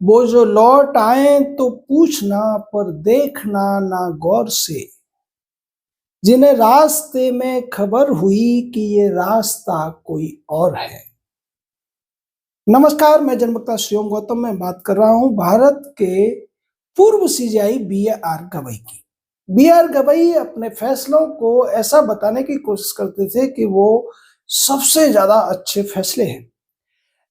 वो जो लौट आए तो पूछना पर देखना ना गौर से, जिन्हें रास्ते में खबर हुई कि ये रास्ता कोई और है। नमस्कार, मैं जनवक्ता श्रीओम गौतम। मैं बात कर रहा हूं भारत के पूर्व सीजेआई बी आर गवई की। बी आर गवई अपने फैसलों को ऐसा बताने की कोशिश करते थे कि वो सबसे ज्यादा अच्छे फैसले हैं,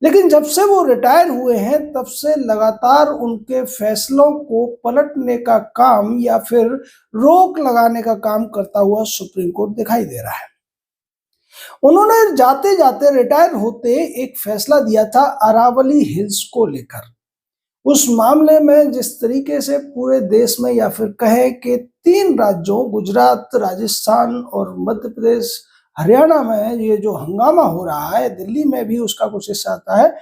लेकिन जब से वो रिटायर हुए हैं तब से लगातार उनके फैसलों को पलटने का काम या फिर रोक लगाने का काम करता हुआ सुप्रीम कोर्ट दिखाई दे रहा है। उन्होंने जाते जाते रिटायर होते एक फैसला दिया था अरावली हिल्स को लेकर। उस मामले में जिस तरीके से पूरे देश में या फिर कहे कि 3 राज्यों गुजरात, राजस्थान और मध्य प्रदेश, हरियाणा में ये जो हंगामा हो रहा है, दिल्ली में भी उसका कुछ हिस्सा आता है,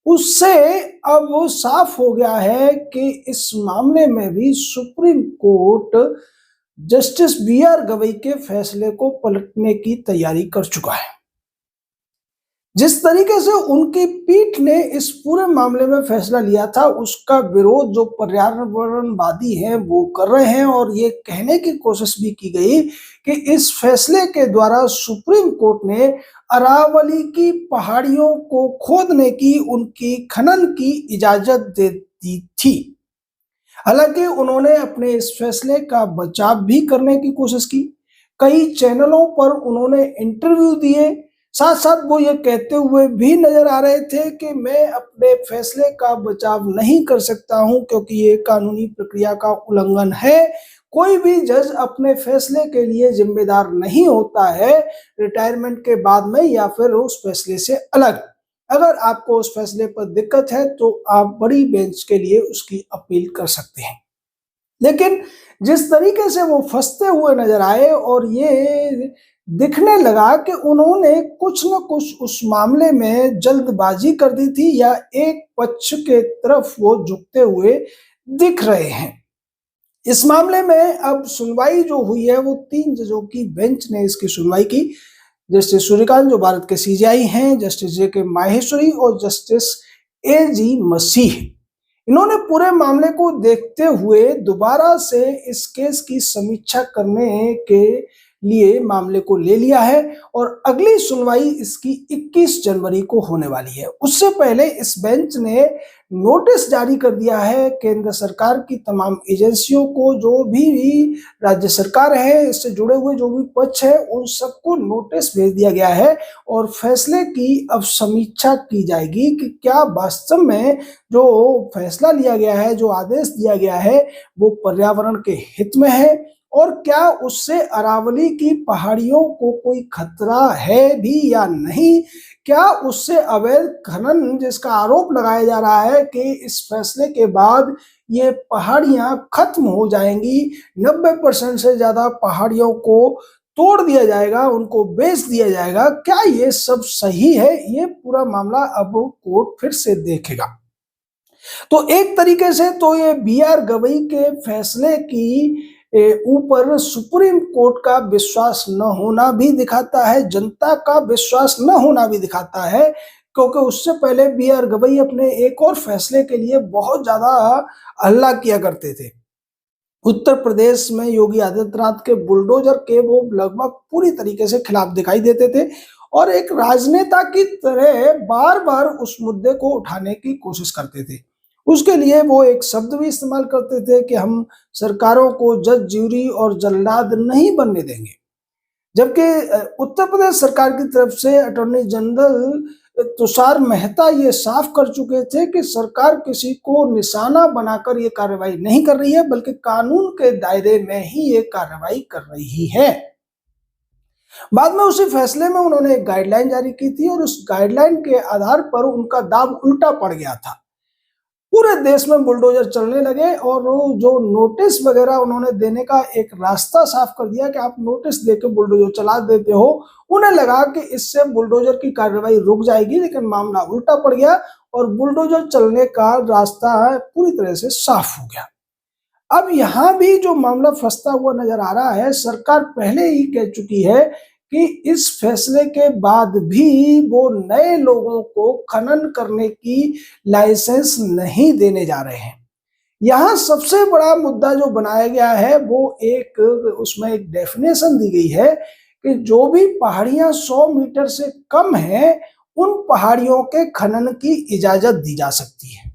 उससे अब वो साफ हो गया है कि इस मामले में भी supreme court justice B R Gavai के फैसले को पलटने की तैयारी कर चुका है। जिस तरीके से उनकी पीठ ने इस पूरे मामले में फैसला लिया था, उसका विरोध जो पर्यावरणवादी हैं वो कर रहे हैं, और ये कहने की कोशिश भी की गई कि इस फैसले के द्वारा सुप्रीम कोर्ट ने अरावली की पहाड़ियों को खोदने की, उनकी खनन की इजाजत दे दी थी। हालांकि उन्होंने अपने इस फैसले का बचाव भी करने की कोशिश की। कई चैनलों पर उन्होंने इंटरव्यू दिए। साथ साथ वो ये कहते हुए भी नजर आ रहे थे कि मैं अपने फैसले का बचाव नहीं कर सकता हूं, क्योंकि ये कानूनी प्रक्रिया का उल्लंघन है। कोई भी जज अपने फैसले के लिए जिम्मेदार नहीं होता है रिटायरमेंट के बाद में या फिर उस फैसले से अलग। अगर आपको उस फैसले पर दिक्कत है तो आप बड़ी बेंच के लिए उसकी अपील कर सकते हैं। लेकिन जिस तरीके से वो फंसते हुए नजर आए और ये दिखने लगा कि उन्होंने कुछ न कुछ उस मामले में जल्दबाजी कर दी थी या एक पक्ष के तरफ वो झुकते हुए दिख रहे हैं। इस मामले में अब सुनवाई जो हुई है वो 3 जजों की बेंच ने इसकी सुनवाई की। जस्टिस सूर्यकांत जो भारत के सीजेआई हैं, जस्टिस जे के माहेश्वरी और जस्टिस ए जी मसीह, इन्होंने पूरे मामले को देखते हुए दोबारा से इस केस की समीक्षा करने के लिए मामले को ले लिया है, और अगली सुनवाई इसकी 21 जनवरी को होने वाली है। उससे पहले इस बेंच ने नोटिस जारी कर दिया है केंद्र सरकार की तमाम एजेंसियों को, जो भी राज्य सरकार है, इससे जुड़े हुए जो भी पक्ष है, उन सबको नोटिस भेज दिया गया है, और फैसले की अब समीक्षा की जाएगी कि क्या वास्तव में जो फैसला लिया गया है, जो आदेश दिया गया है, वो पर्यावरण के हित में है, और क्या उससे अरावली की पहाड़ियों को कोई खतरा है भी या नहीं। क्या उससे अवैध खनन, जिसका आरोप लगाया जा रहा है कि इस फैसले के बाद ये पहाड़ियां खत्म हो जाएंगी, 90% से ज्यादा पहाड़ियों को तोड़ दिया जाएगा, उनको बेच दिया जाएगा, क्या ये सब सही है? ये पूरा मामला अब कोर्ट फिर से देखेगा। तो एक तरीके से तो ये बी आर गवई के फैसले की ऊपर सुप्रीम कोर्ट का विश्वास न होना भी दिखाता है, जनता का विश्वास न होना भी दिखाता है, क्योंकि उससे पहले बी आर गवई अपने एक और फैसले के लिए बहुत ज्यादा हल्ला किया करते थे। उत्तर प्रदेश में योगी आदित्यनाथ के बुलडोजर के वो लगभग पूरी तरीके से खिलाफ दिखाई देते थे, और एक राजनेता की तरह बार बार उस मुद्दे को उठाने की कोशिश करते थे। उसके लिए वो एक शब्द भी इस्तेमाल करते थे कि हम सरकारों को जज, ज्यूरी और जल्लाद नहीं बनने देंगे। जबकि उत्तर प्रदेश सरकार की तरफ से अटॉर्नी जनरल तुषार मेहता ये साफ कर चुके थे कि सरकार किसी को निशाना बनाकर ये कार्रवाई नहीं कर रही है, बल्कि कानून के दायरे में ही ये कार्रवाई कर रही है। बाद में उसी फैसले में उन्होंने एक गाइडलाइन जारी की थी, और उस गाइडलाइन के आधार पर उनका दाव उल्टा पड़ गया था। पूरे देश में बुलडोजर चलने लगे, और वो जो नोटिस वगैरह उन्होंने देने का एक रास्ता साफ कर दिया कि आप नोटिस देके बुलडोजर चला देते हो। उन्हें लगा कि इससे बुलडोजर की कार्रवाई रुक जाएगी, लेकिन मामला उल्टा पड़ गया और बुलडोजर चलने का रास्ता पूरी तरह से साफ हो गया। अब यहाँ भी जो मामला फंसता हुआ नजर आ रहा है, सरकार पहले ही कह चुकी है कि इस फैसले के बाद भी वो नए लोगों को खनन करने की लाइसेंस नहीं देने जा रहे हैं। यहाँ सबसे बड़ा मुद्दा जो बनाया गया है वो उसमें एक डेफिनेशन दी गई है कि जो भी पहाड़ियां 100 मीटर से कम हैं, उन पहाड़ियों के खनन की इजाजत दी जा सकती है।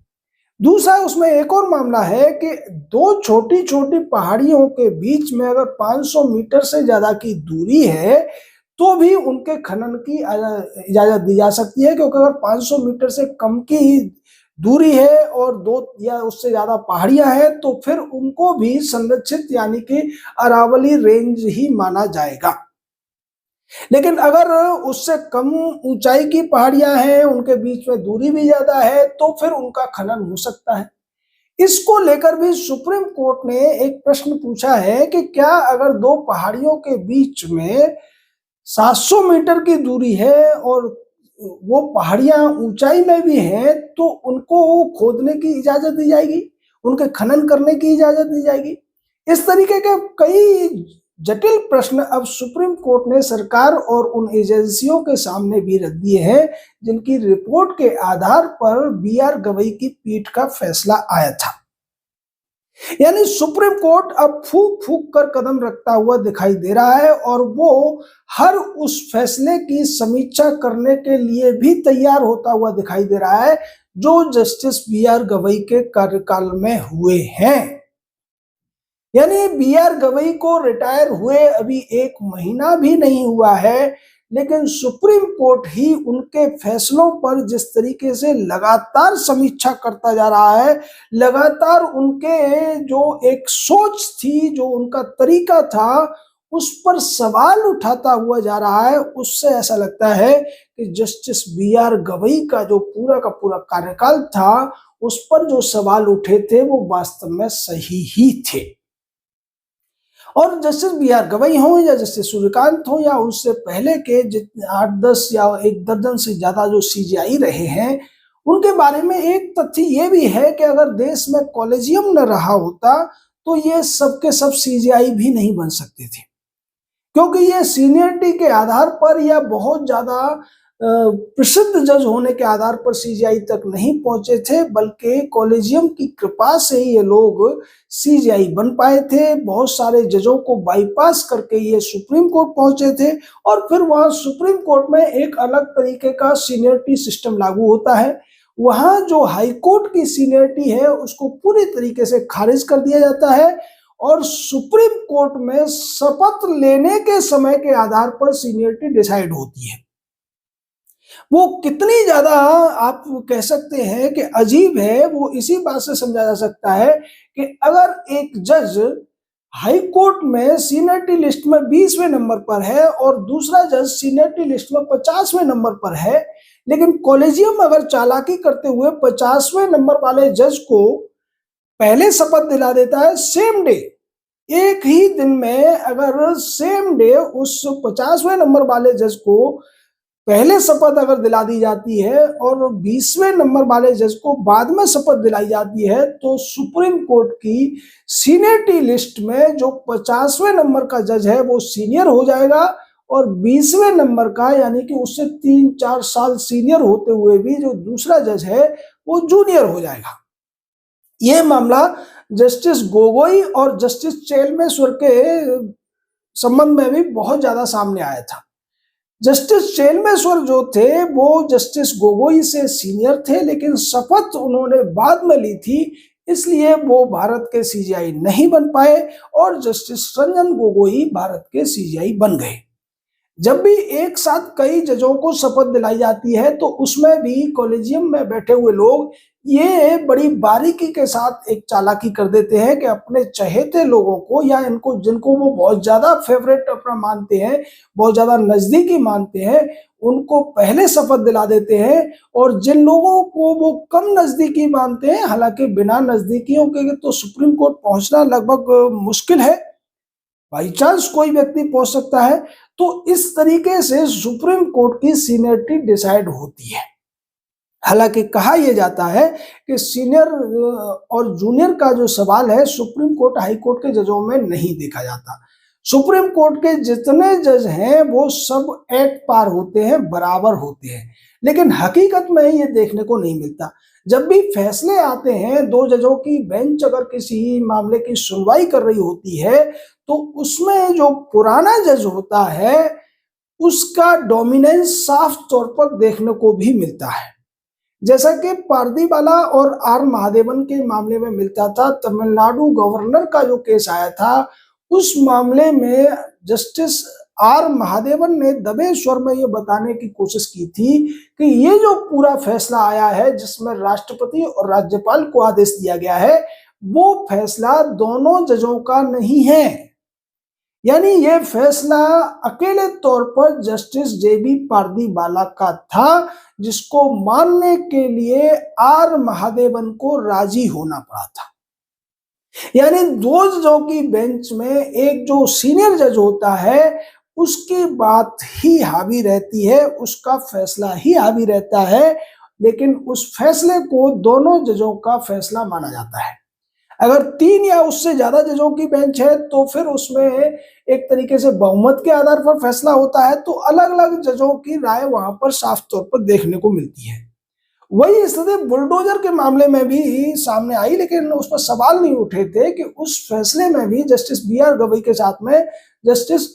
दूसरा उसमें एक और मामला है कि दो छोटी छोटी पहाड़ियों के बीच में अगर 500 मीटर से ज्यादा की दूरी है तो भी उनके खनन की इजाजत दी जा सकती है, क्योंकि अगर 500 मीटर से कम की दूरी है और दो या उससे ज्यादा पहाड़ियां हैं तो फिर उनको भी संरक्षित यानी कि अरावली रेंज ही माना जाएगा। लेकिन अगर उससे कम ऊंचाई की पहाड़ियां हैं, उनके बीच में दूरी भी ज्यादा है, तो फिर उनका खनन हो सकता है। इसको लेकर भी सुप्रीम कोर्ट ने एक प्रश्न पूछा है कि क्या अगर दो पहाड़ियों के बीच में 700 मीटर की दूरी है और वो पहाड़ियां ऊंचाई में भी हैं, तो उनको खोदने की इजाजत दी जाएगी, उनके खनन करने की इजाजत दी जाएगी। इस तरीके के कई जटिल प्रश्न अब सुप्रीम कोर्ट ने सरकार और उन एजेंसियों के सामने भी रख दिए हैं जिनकी रिपोर्ट के आधार पर बी.आर. गवई की पीठ का फैसला आया था। यानी सुप्रीम कोर्ट अब फूक फूक कर कदम रखता हुआ दिखाई दे रहा है और वो हर उस फैसले की समीक्षा करने के लिए भी तैयार होता हुआ दिखाई दे रहा है जो जस्टिस बी.आर. गवई के कार्यकाल में हुए हैं। यानी बी.आर. गवई को रिटायर हुए अभी 1 महीना भी नहीं हुआ है, लेकिन सुप्रीम कोर्ट ही उनके फैसलों पर जिस तरीके से लगातार समीक्षा करता जा रहा है, लगातार उनके जो एक सोच थी, जो उनका तरीका था, उस पर सवाल उठाता हुआ जा रहा है। उससे ऐसा लगता है कि जस्टिस बी.आर. गवई का जो पूरा का पूरा कार्यकाल था, उस पर जो सवाल उठे थे वो वास्तव में सही ही थे। और जस्टिस बी.आर. गवई हो या जस्टिस सूर्यकांत हो या उससे पहले के जितने 8-10 या 1 दर्जन से ज्यादा जो सीजेआई रहे हैं, उनके बारे में एक तथ्य ये भी है कि अगर देश में कॉलेजियम न रहा होता तो ये सब के सब सीजेआई भी नहीं बन सकते थे, क्योंकि ये सीनियरिटी के आधार पर या बहुत ज्यादा प्रसिद्ध जज होने के आधार पर सीजीआई तक नहीं पहुंचे थे, बल्कि कॉलेजियम की कृपा से ये लोग सीजीआई बन पाए थे। बहुत सारे जजों को बाईपास करके ये सुप्रीम कोर्ट पहुंचे थे और फिर वहां सुप्रीम कोर्ट में एक अलग तरीके का सीनियरिटी सिस्टम लागू होता है। वहां जो हाई कोर्ट की सीनियरिटी है उसको पूरी तरीके से खारिज कर दिया जाता है और सुप्रीम कोर्ट में शपथ लेने के समय के आधार पर सीनियरिटी डिसाइड होती है। वो कितनी ज्यादा आप कह सकते हैं कि अजीब है, वो इसी बात से समझा जा सकता है कि अगर एक जज हाई कोर्ट में सीनियरिटी लिस्ट में 20वें नंबर पर है और दूसरा जज सीनियरिटी लिस्ट में 50वें नंबर पर है, लेकिन कॉलेजियम अगर चालाकी करते हुए 50वें नंबर वाले जज को पहले शपथ दिला देता है सेम डे, एक ही दिन में अगर सेम डे उस 50वें नंबर वाले जज को पहले शपथ अगर दिला दी जाती है और 20वें नंबर वाले जज को बाद में शपथ दिलाई जाती है, तो सुप्रीम कोर्ट की सीनियरिटी लिस्ट में जो 50वें नंबर का जज है वो सीनियर हो जाएगा और 20वें नंबर का यानी कि उससे 3-4 साल सीनियर होते हुए भी जो दूसरा जज है वो जूनियर हो जाएगा। यह मामला जस्टिस गोगोई और जस्टिस चेलमेश्वर के संबंध में भी बहुत ज्यादा सामने आया था। जस्टिस चेलमेश्वर जो थे वो जस्टिस गोगोई से सीनियर थे, लेकिन शपथ उन्होंने बाद में ली थी, इसलिए वो भारत के सीजीआई नहीं बन पाए और जस्टिस रंजन गोगोई भारत के सीजीआई बन गए। जब भी एक साथ कई जजों को शपथ दिलाई जाती है तो उसमें भी कॉलेजियम में बैठे हुए लोग ये बड़ी बारीकी के साथ एक चालाकी कर देते हैं कि अपने चहेते लोगों को या इनको जिनको वो बहुत ज्यादा फेवरेट अपना मानते हैं, बहुत ज्यादा नजदीकी मानते हैं, उनको पहले शपथ दिला देते हैं और जिन लोगों को वो कम नजदीकी मानते हैं, हालांकि बिना नजदीकियों के तो सुप्रीम कोर्ट पहुंचना लगभग मुश्किल है, बाई चांस कोई व्यक्ति पहुंच सकता है, तो इस तरीके से सुप्रीम कोर्ट की सीनियरिटी डिसाइड होती है। हालांकि कहा यह जाता है कि सीनियर और जूनियर का जो सवाल है सुप्रीम कोर्ट हाई कोर्ट के जजों में नहीं देखा जाता। सुप्रीम कोर्ट के जितने जज हैं वो सब एट पार होते हैं, बराबर होते हैं, लेकिन हकीकत में ये देखने को नहीं मिलता। जब भी फैसले आते हैं, दो जजों की बेंच अगर किसी मामले की सुनवाई कर रही होती है, तो उसमें जो पुराना जज होता है उसका डोमिनेंस साफ तौर पर देखने को भी मिलता है। जैसा कि पारदीवाला और आर महादेवन के मामले में मिलता था, तमिलनाडु गवर्नर का जो केस आया था उस मामले में जस्टिस आर महादेवन ने दबे स्वर में ये बताने की कोशिश की थी कि ये जो पूरा फैसला आया है जिसमें राष्ट्रपति और राज्यपाल को आदेश दिया गया है, वो फैसला दोनों जजों का नहीं है। यानी ये फैसला अकेले तौर पर जस्टिस जेबी पारदीवाला का था, जिसको मानने के लिए आर महादेवन को राजी होना पड़ा था। यानी दो जजों की बेंच में एक जो सीनियर जज होता है उसकी बात ही हावी रहती है, उसका फैसला ही हावी रहता है, लेकिन उस फैसले को दोनों जजों का फैसला माना जाता है। अगर 3 या उससे ज्यादा जजों की बेंच है तो फिर उसमें एक तरीके से बहुमत के आधार पर फैसला होता है, तो अलग अलग जजों की राय वहां पर साफ तौर पर देखने को मिलती है। वही स्थिति बुलडोजर के मामले में भी सामने आई, लेकिन उस पर सवाल नहीं उठे थे कि उस फैसले में भी जस्टिस बी आर गवई के साथ में जस्टिस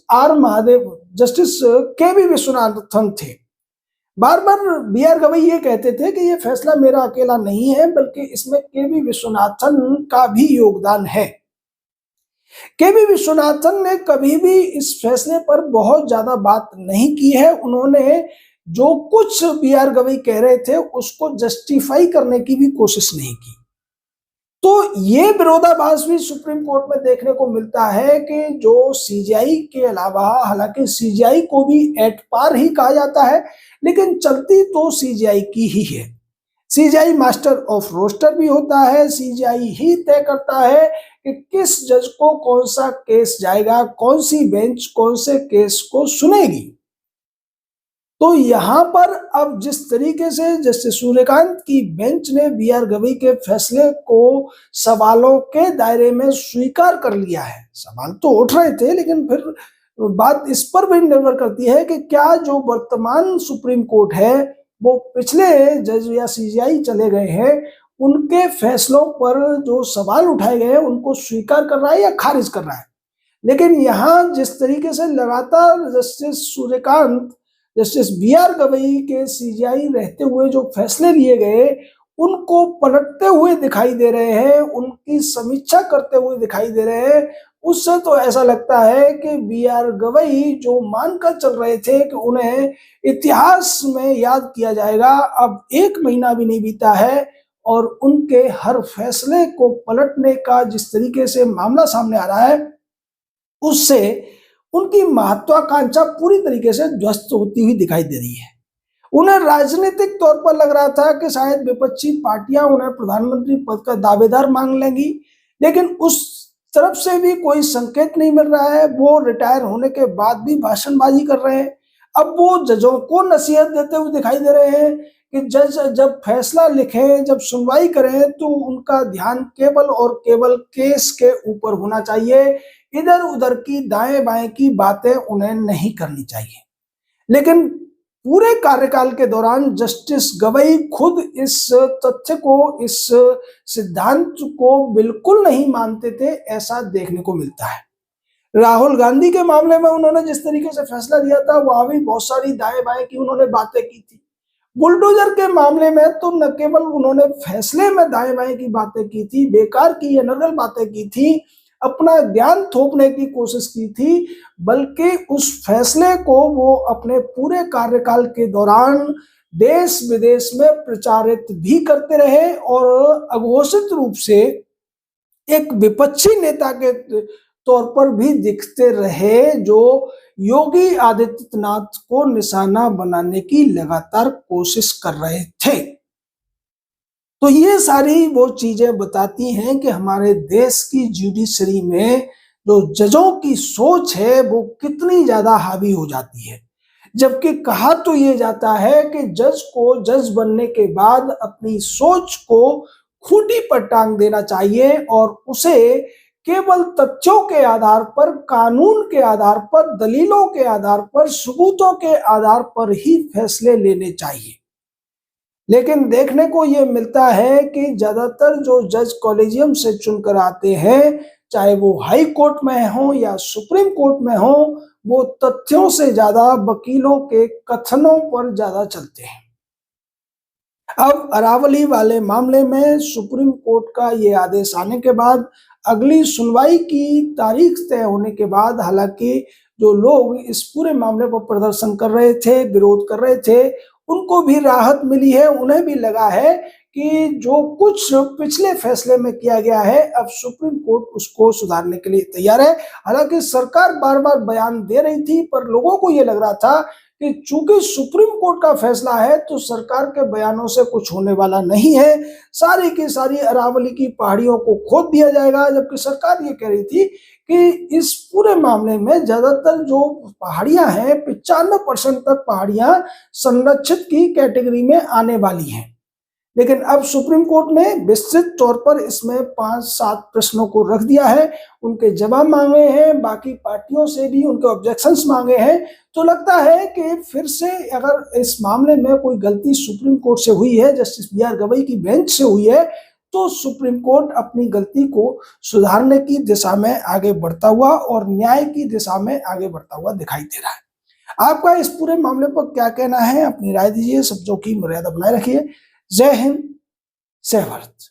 जस्टिस के बी विश्वनाथन थे। बार बार बी आर गवई ये कहते थे कि ये फैसला मेरा अकेला नहीं है, बल्कि इसमें के बी विश्वनाथन का भी योगदान है। के बी विश्वनाथन ने कभी भी इस फैसले पर बहुत ज्यादा बात नहीं की है। उन्होंने जो कुछ बी आर गवई कह रहे थे उसको जस्टिफाई करने की भी कोशिश नहीं की। तो ये विरोधाभास भी सुप्रीम कोर्ट में देखने को मिलता है कि जो सीजीआई के अलावा, हालांकि सीजीआई को भी एट पार ही कहा जाता है, लेकिन चलती तो सीजीआई की ही है। सीजीआई मास्टर ऑफ रोस्टर भी होता है, सीजीआई ही तय करता है कि किस जज को कौन सा केस जाएगा, कौन सी बेंच कौन से केस को सुनेगी। तो यहां पर अब जिस तरीके से जस्टिस सूर्यकांत की बेंच ने बी आर गवई के फैसले को सवालों के दायरे में स्वीकार कर लिया है, सवाल तो उठ रहे थे, लेकिन फिर बात इस पर भी निर्भर करती है कि क्या जो वर्तमान सुप्रीम कोर्ट है वो पिछले जज या सीजीआई चले गए हैं उनके फैसलों पर जो सवाल उठाए गए हैं उनको स्वीकार कर रहा है या खारिज कर रहा है। लेकिन यहाँ जिस तरीके से लगातार justice Suryakant, justice B R Gavai के सीजीआई रहते हुए जो फैसले लिए गए उनको पलटते हुए दिखाई दे रहे हैं, उनकी समीक्षा करते हुए दिखाई दे रहे हैं, उससे तो ऐसा लगता है कि बी आर गवई जो मानकर चल रहे थे कि उन्हें इतिहास में याद किया जाएगा, अब 1 महीना भी नहीं बीता है और उनके हर फैसले को पलटने का जिस तरीके से मामला सामने आ रहा है उससे उनकी महत्वाकांक्षा पूरी तरीके से ध्वस्त होती हुई दिखाई दे रही है। उन्हें राजनीतिक तौर पर लग रहा था कि शायद विपक्षी पार्टियां उन्हें प्रधानमंत्री पद का दावेदार मांग लेंगी, लेकिन उस तरफ से भी कोई संकेत नहीं मिल रहा है। वो रिटायर होने के बाद भी भाषणबाजी कर रहे हैं। अब वो जजों को नसीहत देते हुए दिखाई दे रहे हैं कि जज जब फैसला लिखें, जब सुनवाई करें तो उनका ध्यान केवल और केवल केस के ऊपर होना चाहिए, इधर उधर की दाएं बाएं की बातें उन्हें नहीं करनी चाहिए। लेकिन पूरे कार्यकाल के दौरान जस्टिस गवई खुद इस तथ्य को, इस सिद्धांत को बिल्कुल नहीं मानते थे, ऐसा देखने को मिलता है। राहुल गांधी के मामले में उन्होंने जिस तरीके से फैसला दिया था वहां भी बहुत सारी दाएं बाएं की उन्होंने बातें की थी। बुलडोजर के मामले में तो न केवल उन्होंने फैसले में दाएं बाएं की बातें की थी, बेकार की अनर्गल बातें की थी, अपना ज्ञान थोपने की कोशिश की थी, बल्कि उस फैसले को वो अपने पूरे कार्यकाल के दौरान देश विदेश में प्रचारित भी करते रहे और अघोषित रूप से एक विपक्षी नेता के तौर पर भी दिखते रहे जो योगी आदित्यनाथ को निशाना बनाने की लगातार कोशिश कर रहे थे। तो ये सारी वो चीजें बताती हैं कि हमारे देश की जुडिशरी में जो जजों की सोच है वो कितनी ज्यादा हावी हो जाती है। जबकि कहा तो ये जाता है कि जज को जज बनने के बाद अपनी सोच को खूंटी पर टांग देना चाहिए और उसे केवल तथ्यों के आधार पर, कानून के आधार पर, दलीलों के आधार पर, सबूतों के आधार पर ही फैसले लेने चाहिए। लेकिन देखने को ये मिलता है कि ज्यादातर जो जज कॉलेजियम से चुनकर आते हैं, चाहे वो हाई कोर्ट में हो या सुप्रीम कोर्ट में हो, वो तथ्यों से ज्यादा वकीलों के कथनों पर ज्यादा चलते हैं। अब अरावली वाले मामले में सुप्रीम कोर्ट का ये आदेश आने के बाद, अगली सुनवाई की तारीख तय होने के बाद, हालांकि जो लोग इस पूरे मामले पर प्रदर्शन कर रहे थे, विरोध कर रहे थे, उनको भी राहत मिली है। उन्हें भी लगा है कि जो कुछ पिछले फैसले में किया गया है, अब सुप्रीम कोर्ट उसको सुधारने के लिए तैयार है। हालांकि सरकार बार-बार बयान दे रही थी, पर लोगों को ये लग रहा था कि चूंकि सुप्रीम कोर्ट का फैसला है तो सरकार के बयानों से कुछ होने वाला नहीं है, सारी की सारी अरावली की पहाड़ियों को खोद दिया जाएगा। जबकि सरकार ये कह रही थी कि इस पूरे मामले में ज्यादातर जो पहाड़ियां हैं, 95% तक पहाड़ियां संरक्षित की कैटेगरी में आने वाली हैं। लेकिन अब सुप्रीम कोर्ट ने विस्तृत तौर पर इसमें 5-7 प्रश्नों को रख दिया है, उनके जवाब मांगे हैं, बाकी पार्टियों से भी उनके ऑब्जेक्शंस मांगे हैं। तो लगता है कि फिर से अगर इस मामले में कोई गलती सुप्रीम कोर्ट से हुई है, जस्टिस बी आर गवई की बेंच से हुई है, तो सुप्रीम कोर्ट अपनी गलती को सुधारने की दिशा में आगे बढ़ता हुआ और न्याय की दिशा में आगे बढ़ता हुआ दिखाई दे रहा है। आपका इस पूरे मामले पर क्या कहना है? अपनी राय दीजिए, शब्दों की मर्यादा बनाए रखिए। जय हिंद, जय भारत।